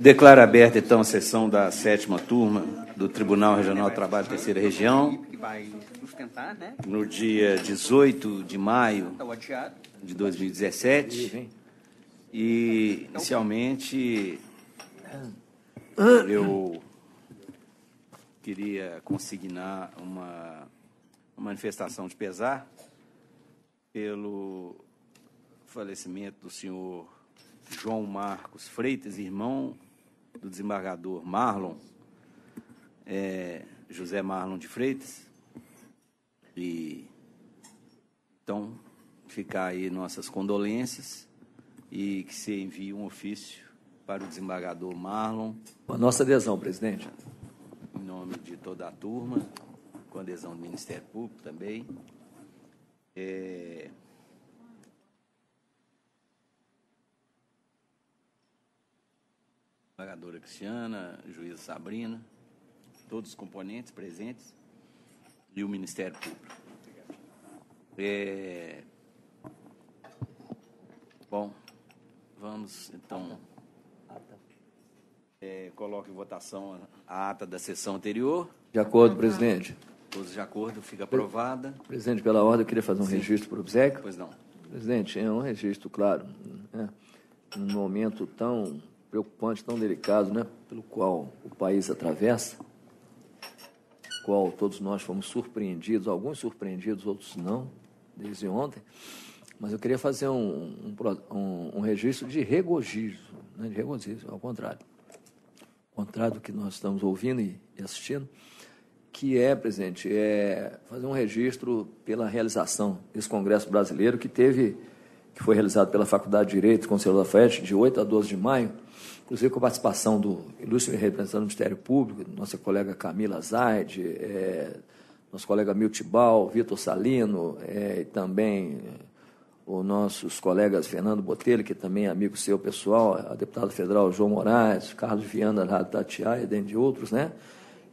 Declaro aberta, então, a sessão da 7ª turma do Tribunal Regional do Trabalho, Terceira Região, no dia 18 de maio de 2017. E, inicialmente, eu queria consignar uma manifestação de pesar pelo falecimento do senhor João Marcos Freitas, irmão do desembargador Marlon, José Marlon de Freitas. E, então, ficar aí nossas condolências e que se envie um ofício para o desembargador Marlon. Com a nossa adesão, presidente. Em nome de toda a turma, com a adesão do Ministério Público também. Desembargadora Cristiana, juíza Sabrina, todos os componentes presentes e o Ministério Público. Bom, vamos, então, coloco em votação a ata da sessão anterior. De acordo, presidente. Todos de acordo, fica aprovada. Presidente, pela ordem, eu queria fazer um registro por obséquio. Pois não. Presidente, é um registro, claro, né, num momento tão preocupante, tão delicado, né, pelo qual o país atravessa, qual todos nós fomos surpreendidos, alguns surpreendidos, outros não, desde ontem, mas eu queria fazer um registro de regozijo, né, de regozijo, ao contrário do que nós estamos ouvindo e assistindo, que presidente, fazer um registro pela realização desse Congresso Brasileiro que foi realizado pela Faculdade de Direito, Conselho Lafayette, de 8 a 12 de maio, inclusive com a participação do ilustre representante do Ministério Público, nossa colega Camila Zaide, nosso colega Miltibal, Vitor Salino, e também os nossos colegas Fernando Botelho, que também é amigo seu pessoal, a deputada federal João Moraes, Carlos Viana, da Tatiaia, dentre outros, né?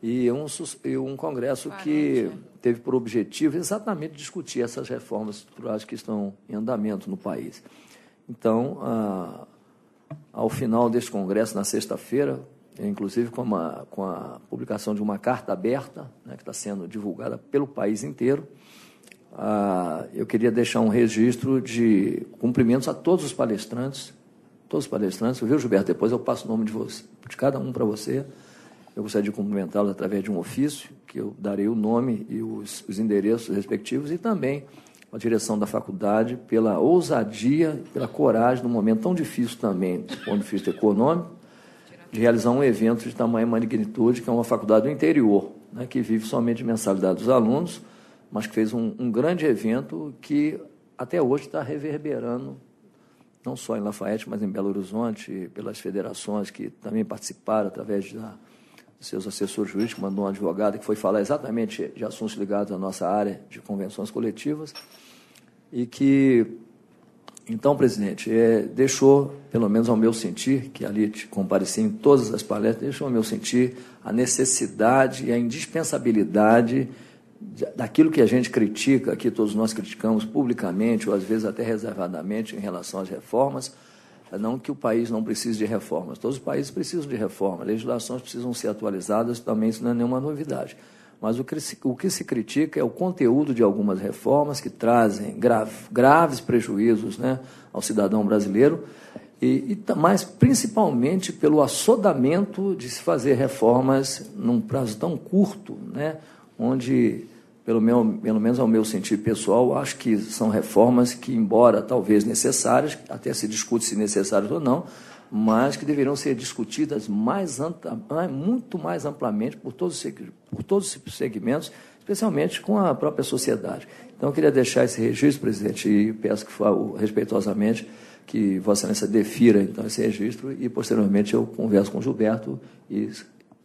E um congresso que teve por objetivo exatamente discutir essas reformas estruturais que estão em andamento no país. Então, ao final deste congresso, na sexta-feira, inclusive com a publicação de uma carta aberta, né, que está sendo divulgada pelo país inteiro, eu queria deixar um registro de cumprimentos a todos os palestrantes, viu, Gilberto? Depois eu passo o nome de cada um para você. Eu gostaria de cumprimentá-los através de um ofício, que eu darei o nome e os endereços respectivos, e também a direção da faculdade pela ousadia, pela coragem, num momento tão difícil também, do ponto de vista econômico, de realizar um evento de tamanha magnitude, que é uma faculdade do interior, né, que vive somente de mensalidade dos alunos, mas que fez um grande evento que até hoje está reverberando, não só em Lafayette, mas em Belo Horizonte, pelas federações que também participaram através de seus assessores jurídicos, mandou um advogado que foi falar exatamente de assuntos ligados à nossa área de convenções coletivas e que, então, presidente, deixou, pelo menos ao meu sentir, que ali compareci em todas as palestras, deixou ao meu sentir a necessidade e a indispensabilidade daquilo que a gente critica, que todos nós criticamos publicamente, ou às vezes até reservadamente, em relação às reformas. Não que o país não precise de reformas, todos os países precisam de reforma, legislações precisam ser atualizadas, também isso não é nenhuma novidade. Mas o que se critica é o conteúdo de algumas reformas que trazem graves prejuízos, né, ao cidadão brasileiro, mas principalmente pelo assodamento de se fazer reformas num prazo tão curto, né, onde, pelo menos ao meu sentir pessoal, acho que são reformas que, embora talvez necessárias, até se discute se necessárias ou não, mas que deveriam ser discutidas muito mais amplamente por todos os segmentos, especialmente com a própria sociedade. Então, eu queria deixar esse registro, presidente, e peço que, respeitosamente, que Vossa Excelência defira, então, esse registro, e, posteriormente, eu converso com o Gilberto e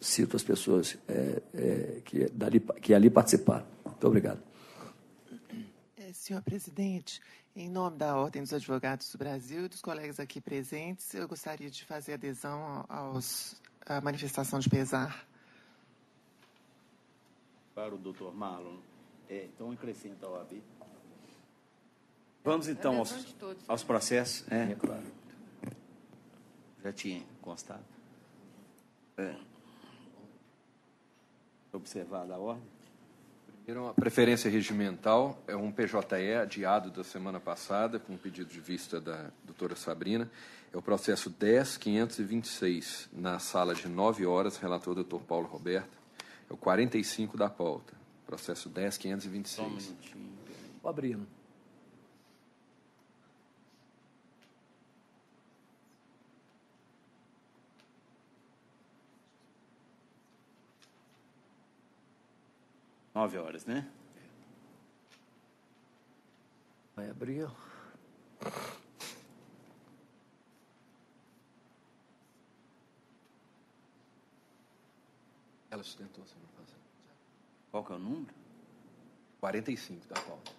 cito as pessoas que ali participaram. Muito obrigado. Senhor presidente, em nome da Ordem dos Advogados do Brasil e dos colegas aqui presentes, eu gostaria de fazer adesão à manifestação de pesar. Para o doutor Marlon. Então, acrescenta a OAB. Vamos, então, aos processos. Claro. Já tinha constado. Observada a ordem. Primeiro, a preferência regimental é um PJE adiado da semana passada, com pedido de vista da doutora Sabrina. É o processo 10.526, na sala de 9 horas, relator doutor Paulo Roberto. É o 45 da pauta. Processo 10.526. Só um minutinho. Vou abrir. Nove horas, né? Vai abrir. Ela sustentou a semana passada. Qual que é o número? 45 da pauta.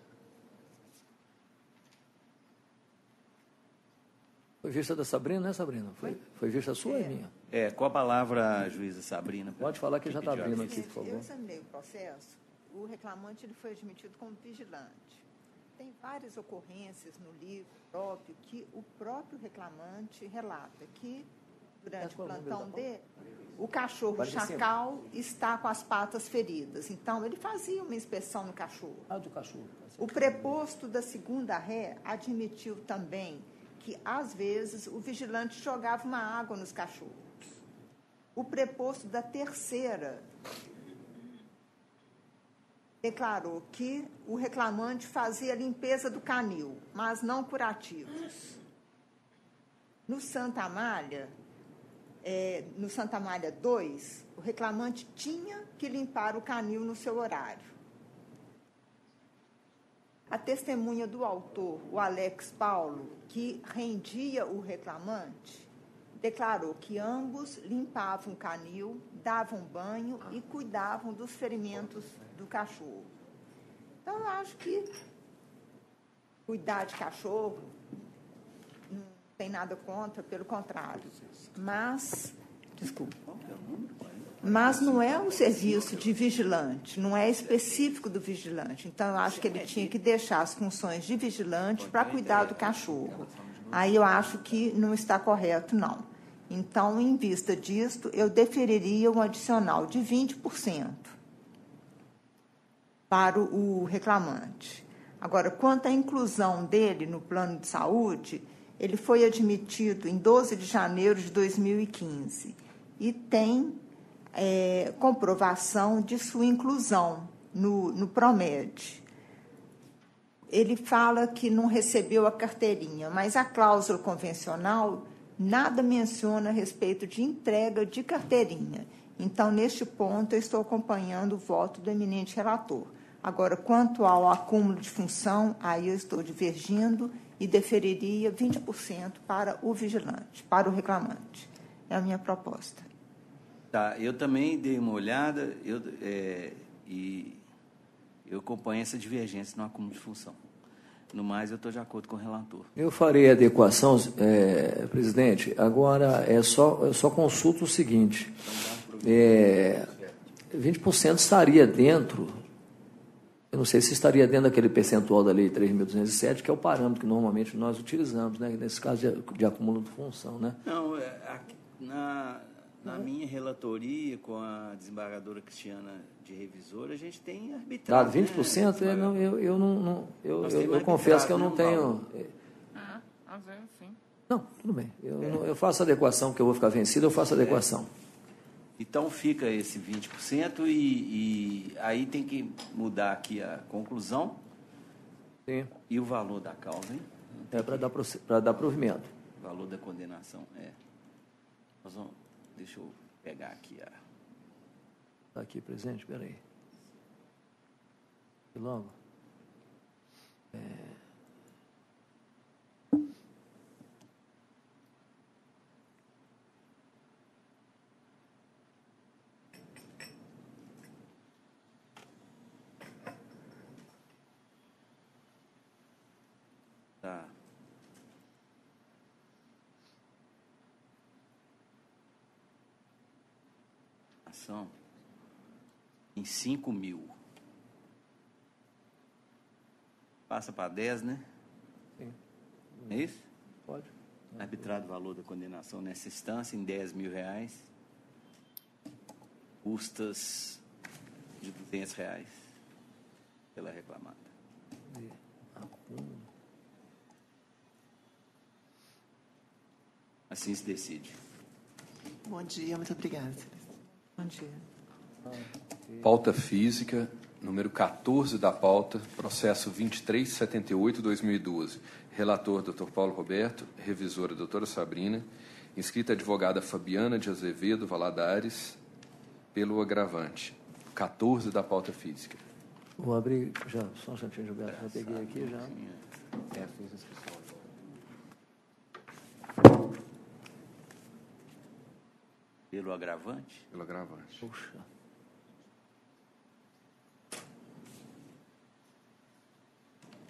Foi vista da Sabrina, né, Sabrina? Foi vista sua ou minha? Com a palavra, juíza Sabrina. Pode falar que já está abrindo aqui, por Eu favor. examinei o processo. O reclamante ele foi admitido como vigilante. Tem várias ocorrências no livro próprio que o próprio reclamante relata que, durante o plantão dele, o cachorro chacal está com as patas feridas. Então, ele fazia uma inspeção no cachorro. Do cachorro. O preposto da segunda ré admitiu também que, às vezes, o vigilante jogava uma água nos cachorros. O preposto da terceira declarou que o reclamante fazia a limpeza do canil, mas não curativos. No Santa Amália 2, o reclamante tinha que limpar o canil no seu horário. A testemunha do autor, o Alex Paulo, que rendia o reclamante, declarou que ambos limpavam o canil, davam banho e cuidavam dos ferimentos do cachorro. Então, eu acho que cuidar de cachorro não tem nada contra, pelo contrário. Mas não é um serviço de vigilante, não é específico do vigilante. Então, eu acho que ele tinha que deixar as funções de vigilante para cuidar do cachorro. Aí eu acho que não está correto, não. Então, em vista disto, eu deferiria um adicional de 20% para o reclamante. Agora, quanto à inclusão dele no plano de saúde, ele foi admitido em 12 de janeiro de 2015 e tem comprovação de sua inclusão no PROMED. Ele fala que não recebeu a carteirinha, mas a cláusula convencional nada menciona a respeito de entrega de carteirinha. Então, neste ponto, eu estou acompanhando o voto do eminente relator. Agora, quanto ao acúmulo de função, aí eu estou divergindo e deferiria 20% para o vigilante, para o reclamante. É a minha proposta. Tá, eu também dei uma olhada e eu acompanho essa divergência no acúmulo de função. No mais, eu estou de acordo com o relator. Eu farei a adequação, presidente. Agora, só consulto o seguinte. 20% estaria dentro, eu não sei se estaria dentro daquele percentual da Lei 3.207, que é o parâmetro que normalmente nós utilizamos, né, nesse caso de acúmulo de função. Né? Não, na minha relatoria com a desembargadora Cristiana de revisora, a gente tem arbitrado. Dado 20%? Né? Eu confesso que eu não tenho. Às vezes, sim. Não, tudo bem. Eu faço a adequação, porque eu vou ficar vencido, eu faço a adequação. Então fica esse 20% e aí tem que mudar aqui a conclusão. Sim. E o valor da causa, hein? Para dar provimento. O valor da condenação, deixa eu pegar aqui Está aqui presente, espera aí. E logo. Tá. Ação em 5.000. Passa para 10, né? Sim. É isso? Pode. Arbitrado o valor da condenação nessa instância em R$10.000. custas de R$ 200 pela reclamada. Assim se decide. Bom dia, muito obrigada. Bom dia. Pauta física, número 14 da pauta, processo 2378-2012. Relator, Dr. Paulo Roberto. Revisora, doutora Sabrina. Inscrita, advogada Fabiana de Azevedo Valadares, pelo agravante. 14 da pauta física. Vou abrir, já, só um instantinho, Gilberto, já peguei aqui, já. Fiz a inscrição. Pelo agravante? Pelo agravante. Puxa.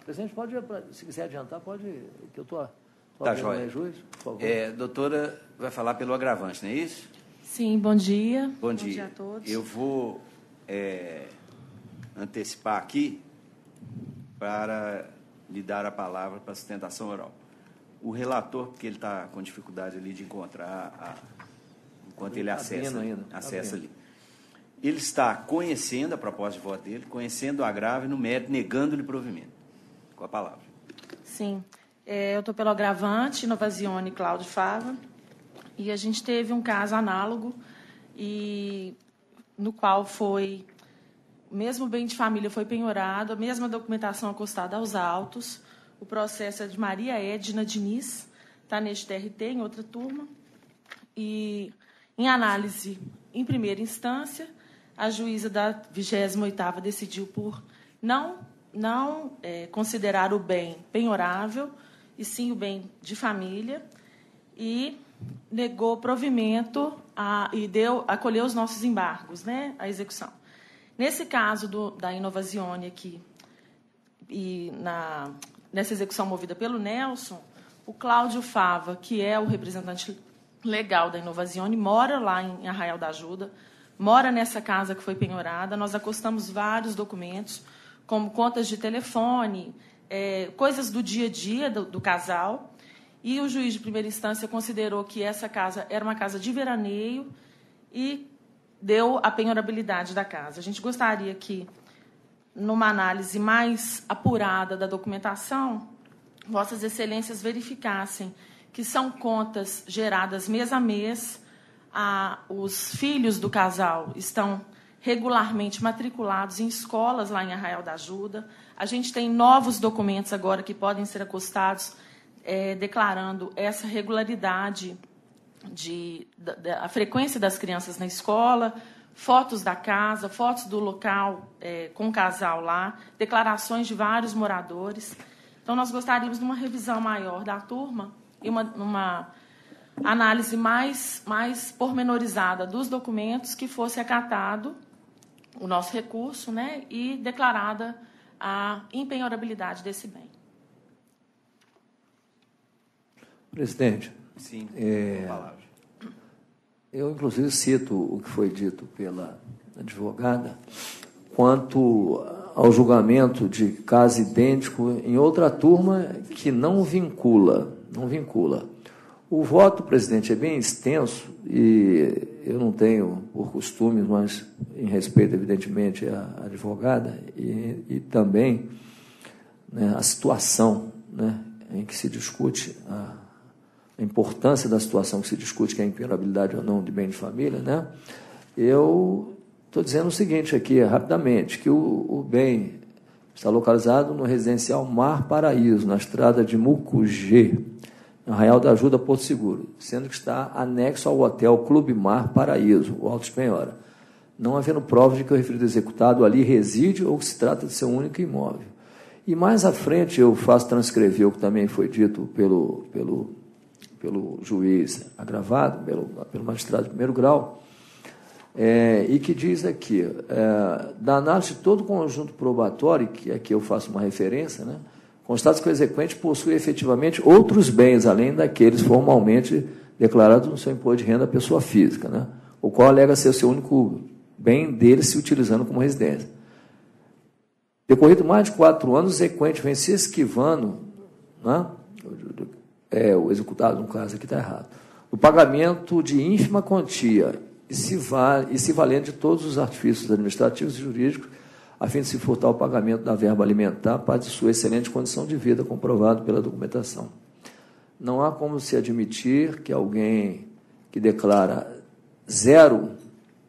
Presidente, pode, se quiser adiantar, pode, que eu estou Tá, joia. juiz, por favor. Doutora vai falar pelo agravante, não é isso? Sim, bom dia. Bom dia a todos. Eu vou antecipar aqui para lhe dar a palavra para a sustentação oral. O relator, porque ele está com dificuldade ali de encontrar, enquanto ele acessa ali. Ele está conhecendo a proposta de voto dele, conhecendo o agravo e, no mérito, negando-lhe provimento. Com a palavra. Sim. Eu estou pelo agravante, Novazione e Cláudio Fava, e a gente teve um caso análogo, no qual foi o mesmo bem de família foi penhorado, a mesma documentação acostada aos autos. O processo é de Maria Edna Diniz, está neste TRT, em outra turma. E, em análise em primeira instância, a juíza da 28ª decidiu por não considerar o bem penhorável, e sim o bem de família, e negou provimento e acolheu os nossos embargos, né, a execução. Nesse caso da Inovazione aqui, e nessa execução movida pelo Nelson, o Cláudio Fava, que é o representante legal da Inovazione, mora lá em Arraial da Ajuda, mora nessa casa que foi penhorada. Nós acostamos vários documentos, como contas de telefone, coisas do dia a dia do casal, e o juiz de primeira instância considerou que essa casa era uma casa de veraneio e deu a penhorabilidade da casa. A gente gostaria que, numa análise mais apurada da documentação, Vossas Excelências verificassem que são contas geradas mês a mês, os filhos do casal estão regularmente matriculados em escolas lá em Arraial da Ajuda. A gente tem novos documentos agora que podem ser acostados, declarando essa regularidade a frequência das crianças na escola, fotos da casa, fotos do local com o casal lá, declarações de vários moradores. Então, nós gostaríamos de uma revisão maior da turma e uma análise mais pormenorizada dos documentos, que fosse acatado o nosso recurso, né, e declarada a impenhorabilidade desse bem. Presidente, sim, palavra. Eu, inclusive, cito o que foi dito pela advogada quanto ao julgamento de caso idêntico em outra turma que não vincula. O voto, presidente, é bem extenso e eu não tenho por costume, mas em respeito, evidentemente, à advogada e também, né, a situação, né, em que se discute a importância da situação que se discute, que é a impenhorabilidade ou não de bem de família, né? Eu estou dizendo o seguinte aqui, rapidamente, que o bem está localizado no residencial Mar Paraíso, na estrada de Mucugê, no Arraial da Ajuda, Porto Seguro, sendo que está anexo ao hotel Clube Mar Paraíso, o Alto Penhora, não havendo prova de que o referido executado ali reside ou que se trata de seu único imóvel. E mais à frente eu faço transcrever o que também foi dito pelo juiz agravado, pelo magistrado de primeiro grau, e que diz aqui, da análise de todo o conjunto probatório, que aqui eu faço uma referência, né, constata que o exequente possui efetivamente outros bens, além daqueles formalmente declarados no seu imposto de renda à pessoa física, né, o qual alega ser o seu único bem dele se utilizando como residência. Decorrido mais de 4 anos, o exequente vem se esquivando, né, o executado, no caso aqui está errado, o pagamento de ínfima quantia, e se valendo de todos os artifícios administrativos e jurídicos, a fim de se furtar o pagamento da verba alimentar para de sua excelente condição de vida, comprovado pela documentação. Não há como se admitir que alguém que declara 0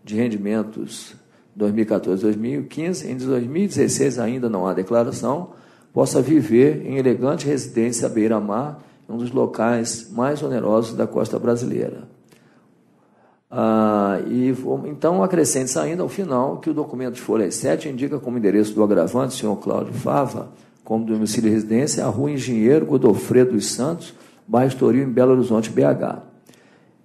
de rendimentos 2014, 2015, em 2016 ainda não há declaração, possa viver em elegante residência à beira-mar, um dos locais mais onerosos da costa brasileira. Então, acrescente-se ainda, ao final, que o documento de folha 7 indica como endereço do agravante, senhor Cláudio Fava, como domicílio e residência, a Rua Engenheiro Godofredo dos Santos, bairro Estoril, em Belo Horizonte, BH.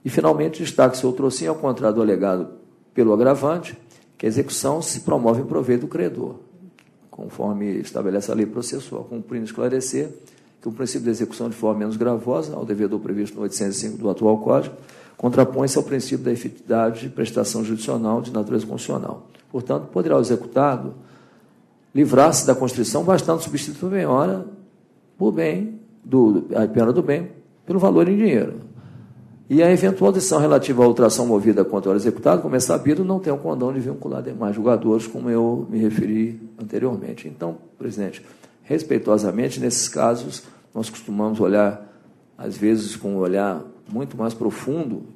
E, finalmente, destaque-se outrocinho, ao contrário do alegado pelo agravante, que a execução se promove em proveito do credor, conforme estabelece a lei processual, cumprindo esclarecer que o princípio da execução de forma menos gravosa, ao devedor previsto no 805 do atual Código, contrapõe-se ao princípio da efetividade de prestação judicial de natureza constitucional. Portanto, poderá o executado livrar-se da constrição, bastando substituir a penhora do bem pelo valor em dinheiro. E a eventual decisão relativa à ultração movida contra o executado, como é sabido, não tem o condão de vincular demais julgadores, como eu me referi anteriormente. Então, presidente, respeitosamente, nesses casos, nós costumamos olhar, às vezes, com um olhar muito mais profundo,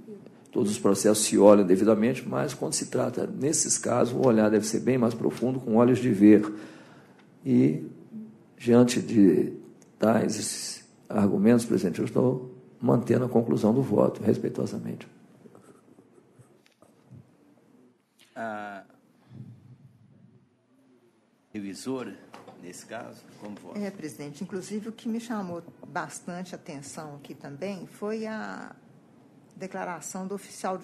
todos os processos se olham devidamente, mas quando se trata, nesses casos, o olhar deve ser bem mais profundo, com olhos de ver. E, diante de tais argumentos, presidente, eu estou mantendo a conclusão do voto, respeitosamente. A revisora, nesse caso, como vota? Presidente, inclusive o que me chamou bastante atenção aqui também foi a declaração do oficial,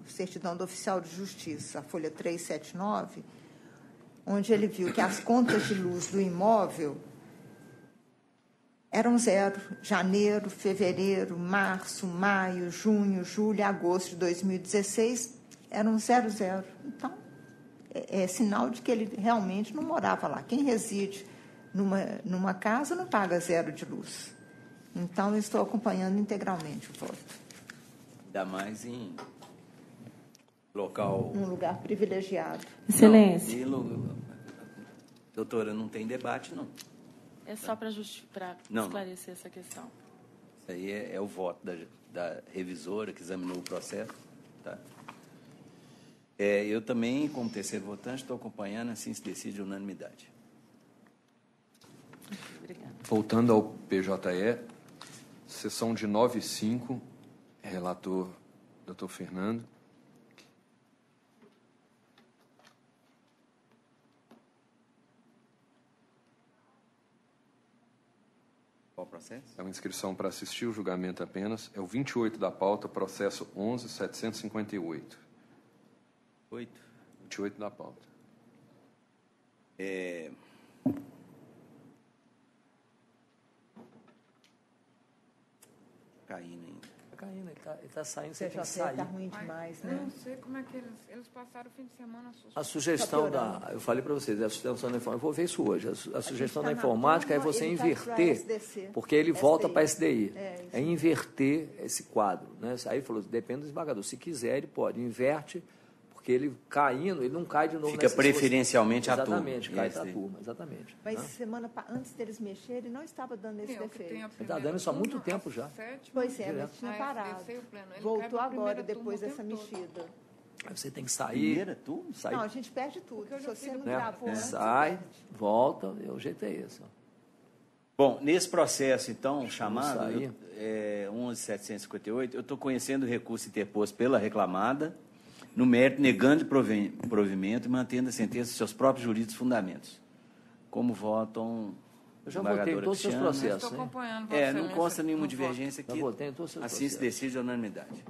certidão do oficial de justiça, a folha 379, onde ele viu que as contas de luz do imóvel eram 0, janeiro, fevereiro, março, maio, junho, julho, agosto de 2016, eram 00. Então, é sinal de que ele realmente não morava lá. Quem reside numa casa não paga 0 de luz. Então, eu estou acompanhando integralmente o voto. Ainda mais em local... Um lugar privilegiado. Excelência. Doutora, não tem debate, não. É só para esclarecer essa questão. Isso aí é o voto da revisora que examinou o processo. Tá? Eu também, como terceiro votante, estou acompanhando, assim se decide unanimidade. Obrigada. Voltando ao PJE, sessão de 9 e 5, relator doutor Fernando. Qual o processo? É uma inscrição para assistir o julgamento apenas. É o 28 da pauta, processo 11.758. 28 da pauta. Caindo ainda. Caindo, ele está saindo, você tem que PJE sair. está ruim demais, né? Eu não sei como é que eles passaram o fim de semana A sugestão eu falei para vocês, a sugestão da informática, eu vou ver isso hoje, a sugestão da informática é você inverter, porque ele volta para a SDI, é inverter esse quadro, né? Aí ele falou, depende do desembargador, se quiser ele pode, inverte, porque ele caindo, ele não cai de novo. Fica preferencialmente a turma. Exatamente, cai a turma, exatamente. Mas semana antes deles mexerem, não estava dando esse defeito. Ele está dando isso há muito tempo já. Pois é, mas tinha parado. Voltou agora, depois dessa mexida. Aí você tem que sair. Sair. Não, a gente perde tudo. Se você não gravou antes, sai, volta, o jeito é esse. Bom, nesse processo, então, chamado 11.758, eu estou conhecendo o recurso interposto pela reclamada, no mérito, negando provimento e mantendo a sentença de seus próprios jurídicos fundamentos. Como votam... Eu já votei em todos os seus processos. Estou acompanhando. Não consta nenhuma divergência aqui. Já votei em todos os seus assim processos. se decide a unanimidade.